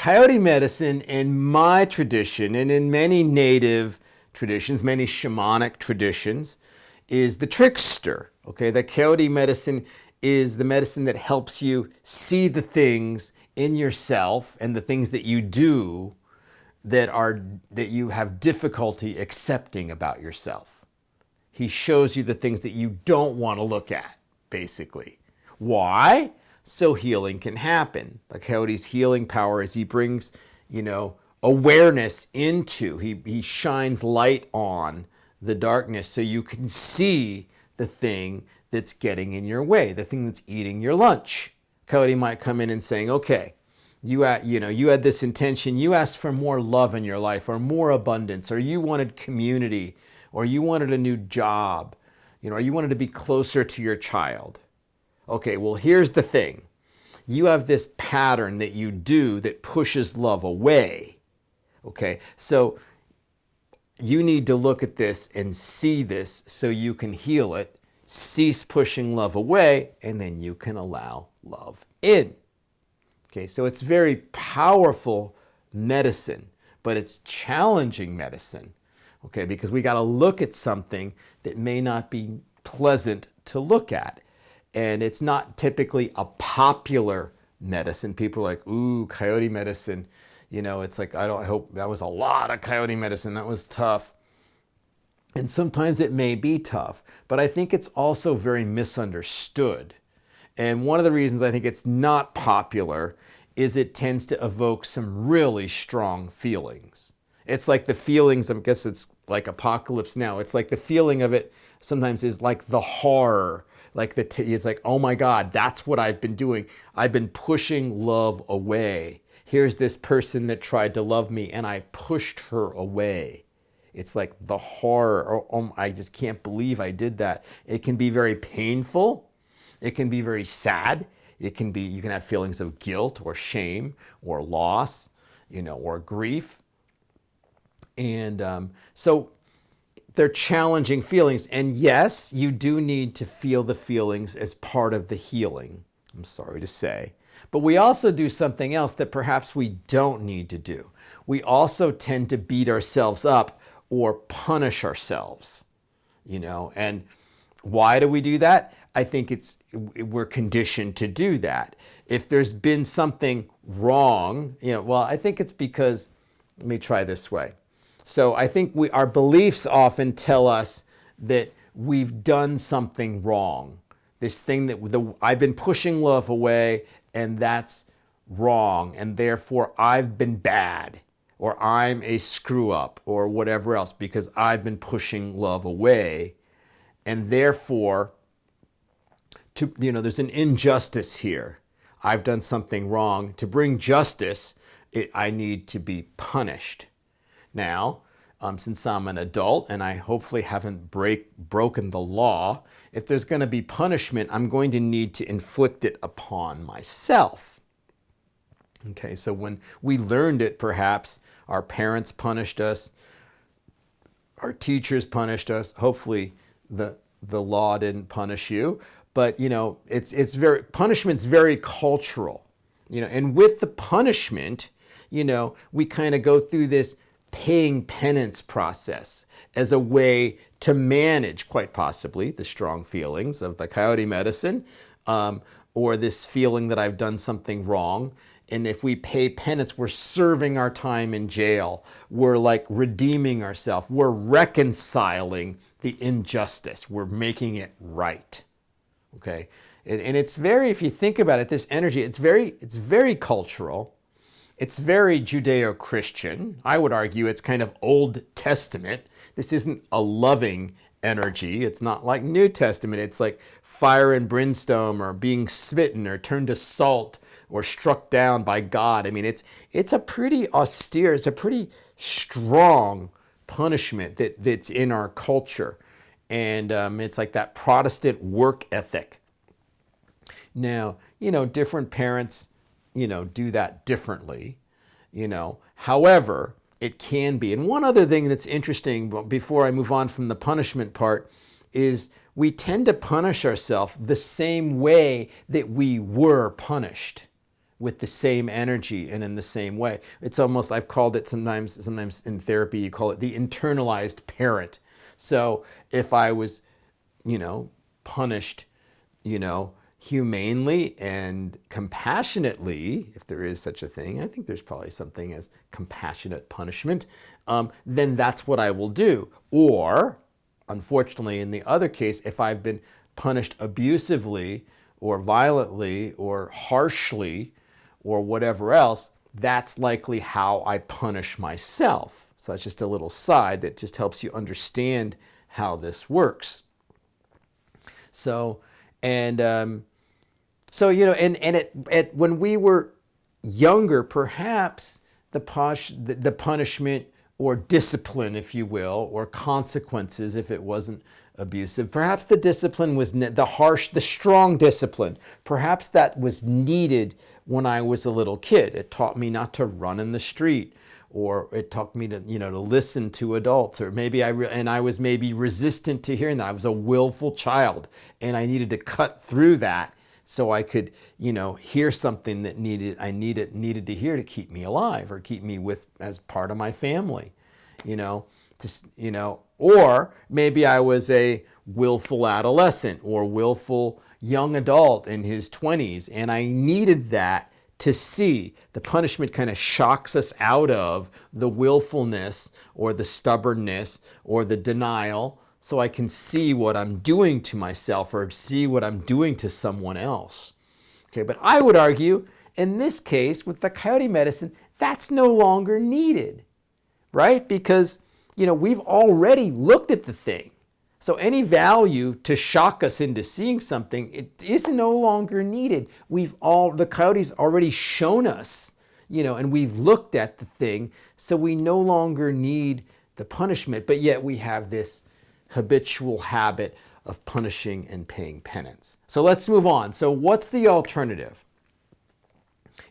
Coyote medicine in my tradition and in many native traditions, many shamanic traditions, is the trickster. Okay, the coyote medicine is the medicine that helps you see the things in yourself and the things that you do that you have difficulty accepting about yourself. He shows you the things that you don't want to look at, basically. Why? So healing can happen. The coyote's healing power is he brings, awareness into, he shines light on the darkness so you can see the thing that's getting in your way, the thing that's eating your lunch. Coyote might come in and saying, okay, you had this intention, you asked for more love in your life or more abundance, or you wanted community, or you wanted a new job, or you wanted to be closer to your child. Okay, well, here's the thing. You have this pattern that you do that pushes love away. Okay, so you need to look at this and see this so you can heal it, cease pushing love away, and then you can allow love in. Okay, so it's very powerful medicine, but it's challenging medicine. Okay, because we got to look at something that may not be pleasant to look at. And it's not typically a popular medicine. People are like, ooh, coyote medicine. It's like, I hope that was a lot of coyote medicine. That was tough. And sometimes it may be tough, but I think it's also very misunderstood. And one of the reasons I think it's not popular is it tends to evoke some really strong feelings. It's like the feelings, I guess it's like Apocalypse Now. It's like the feeling of it sometimes is like the horror. Like it's like, oh my God, that's what I've been doing. I've been pushing love away. Here's this person that tried to love me and I pushed her away. It's like the horror, oh, I just can't believe I did that. It can be very painful. It can be very sad. You can have feelings of guilt or shame or loss, or grief. And so they're challenging feelings. And yes, you do need to feel the feelings as part of the healing, I'm sorry to say. But we also do something else that perhaps we don't need to do. We also tend to beat ourselves up or punish ourselves, and why do we do that? I think we're conditioned to do that. If there's been something wrong, I think it's because, let me try this way. So I think our beliefs often tell us that we've done something wrong. This thing that I've been pushing love away, and that's wrong, and therefore I've been bad, or I'm a screw up, or whatever else, because I've been pushing love away, and therefore, there's an injustice here. I've done something wrong. To bring justice, I need to be punished. Now, since I'm an adult and I hopefully haven't broken the law, if there's going to be punishment, I'm going to need to inflict it upon myself. Okay, so when we learned it, perhaps our parents punished us, our teachers punished us. Hopefully, the law didn't punish you, but punishment's very cultural. And with the punishment, we kind of go through this paying penance process as a way to manage, quite possibly, the strong feelings of the coyote medicine, or this feeling that I've done something wrong. And if we pay penance, we're serving our time in jail. We're like redeeming ourselves. We're reconciling the injustice. We're making it right. Okay? And it's very, if you think about it, this energy, it's very cultural. It's very Judeo-Christian. I would argue it's kind of Old Testament. This isn't a loving energy. It's not like New Testament. It's like fire and brimstone, or being smitten or turned to salt or struck down by God. I mean, it's a pretty austere, it's a pretty strong punishment that's in our culture. And it's like that Protestant work ethic. Now, different parents do that differently, However, it can be. And one other thing that's interesting before I move on from the punishment part is we tend to punish ourselves the same way that we were punished. with the same energy and in the same way. It's almost, I've called it sometimes in therapy, you call it the internalized parent. So if I was, punished, humanely and compassionately, if there is such a thing, I think there's probably something as compassionate punishment, then that's what I will do. Or, unfortunately, in the other case, if I've been punished abusively or violently or harshly or whatever else, that's likely how I punish myself. So that's just a little side that just helps you understand how this works. So, when we were younger, perhaps the punishment or discipline, if you will, or consequences, if it wasn't abusive, perhaps the discipline was the strong discipline. Perhaps that was needed when I was a little kid. It taught me not to run in the street, or it taught me to, to listen to adults, or maybe I was maybe resistant to hearing that. I was a willful child, and I needed to cut through that so I could, hear something that needed to hear to keep me alive or keep me as part of my family, or maybe I was a willful adolescent or willful young adult in his 20s, and I needed that to see. The punishment kind of shocks us out of the willfulness or the stubbornness or the denial, so I can see what I'm doing to myself or see what I'm doing to someone else. Okay, but I would argue in this case with the coyote medicine, that's no longer needed, right? Because, we've already looked at the thing. So any value to shock us into seeing something, it is no longer needed. The coyote's already shown us, and we've looked at the thing, so we no longer need the punishment, but yet we have this habitual habit of punishing and paying penance. So let's move on. So what's the alternative?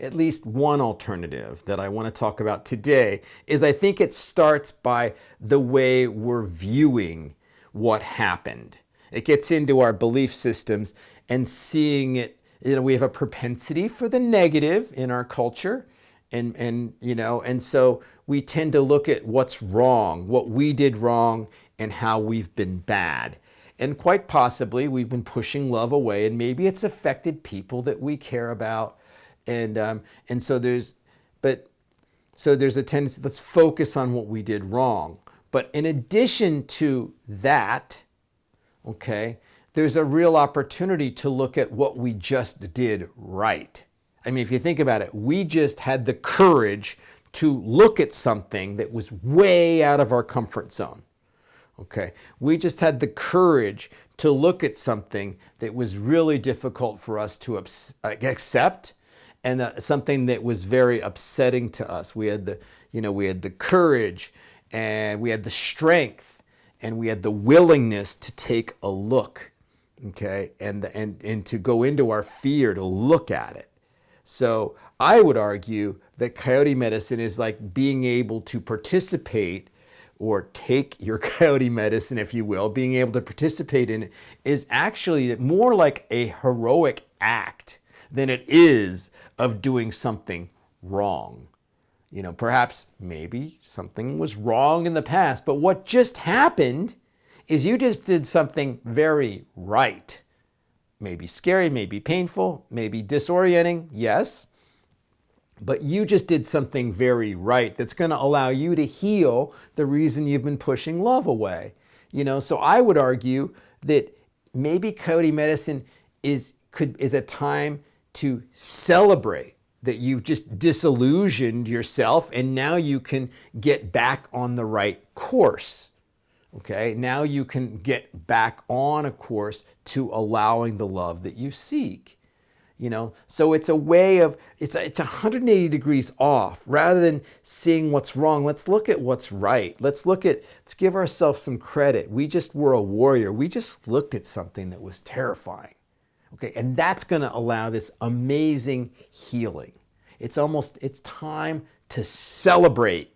At least one alternative that I want to talk about today is, I think it starts by the way we're viewing what happened. It gets into our belief systems and seeing it. We have a propensity for the negative in our culture, and so we tend to look at what's wrong, what we did wrong, and how we've been bad. And quite possibly we've been pushing love away, and maybe it's affected people that we care about. And so there's a tendency, let's focus on what we did wrong. But in addition to that, okay, there's a real opportunity to look at what we just did right. I mean, if you think about it, we just had the courage to look at something that was way out of our comfort zone. Okay, we just had the courage to look at something that was really difficult for us to accept, and something that was very upsetting to us. We had the courage, and we had the strength, and we had the willingness to take a look, okay, and to go into our fear to look at it. So I would argue that coyote medicine is like being able to participate, or take your coyote medicine, if you will, being able to participate in it is actually more like a heroic act than it is of doing something wrong. Perhaps maybe something was wrong in the past, but what just happened is you just did something very right. Maybe scary, maybe painful, maybe disorienting, yes. But you just did something very right that's going to allow you to heal the reason you've been pushing love away. So I would argue that maybe coyote medicine is a time to celebrate that you've just disillusioned yourself, and now you can get back on the right course. Okay, now you can get back on a course to allowing the love that you seek. So it's a way of, it's 180 degrees off. Rather than seeing what's wrong, let's look at what's right. Let's give ourselves some credit. We just were a warrior. We just looked at something that was terrifying. Okay, and that's going to allow this amazing healing. It's time to celebrate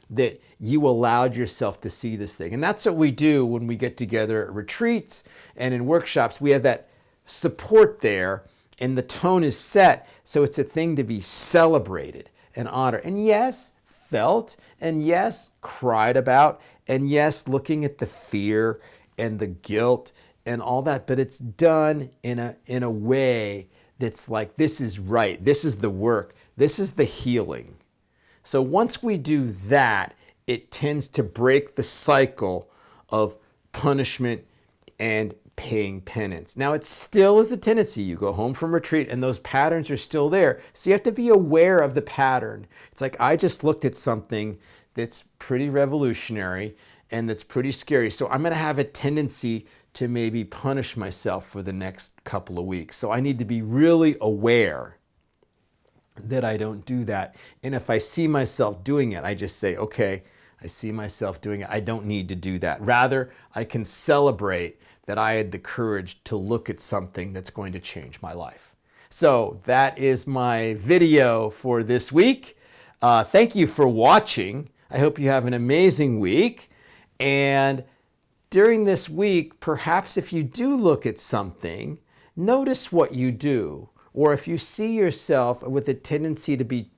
that you allowed yourself to see this thing. And that's what we do when we get together at retreats and in workshops. We have that support there and the tone is set, so it's a thing to be celebrated and honored. And yes, felt, and yes, cried about, and yes, looking at the fear and the guilt and all that, but it's done in a way that's like, this is right, this is the work, this is the healing. So once we do that, it tends to break the cycle of punishment and paying penance. Now, it still is a tendency. You go home from retreat and those patterns are still there. So you have to be aware of the pattern. It's like, I just looked at something that's pretty revolutionary and that's pretty scary. So I'm going to have a tendency to maybe punish myself for the next couple of weeks. So I need to be really aware that I don't do that. And if I see myself doing it, I just say, okay, I see myself doing it. I don't need to do that. Rather, I can celebrate that I had the courage to look at something that's going to change my life. So that is my video for this week. Thank you for watching. I hope you have an amazing week. And during this week, perhaps if you do look at something, notice what you do. Or if you see yourself with a tendency to beat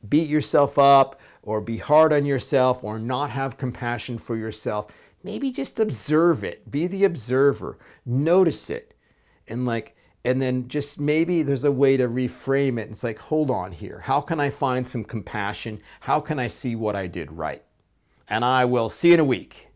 yourself up or be hard on yourself or not have compassion for yourself, maybe just observe it. Be the observer. Notice it. And then just maybe there's a way to reframe it. It's like, hold on here. How can I find some compassion? How can I see what I did right? And I will see you in a week.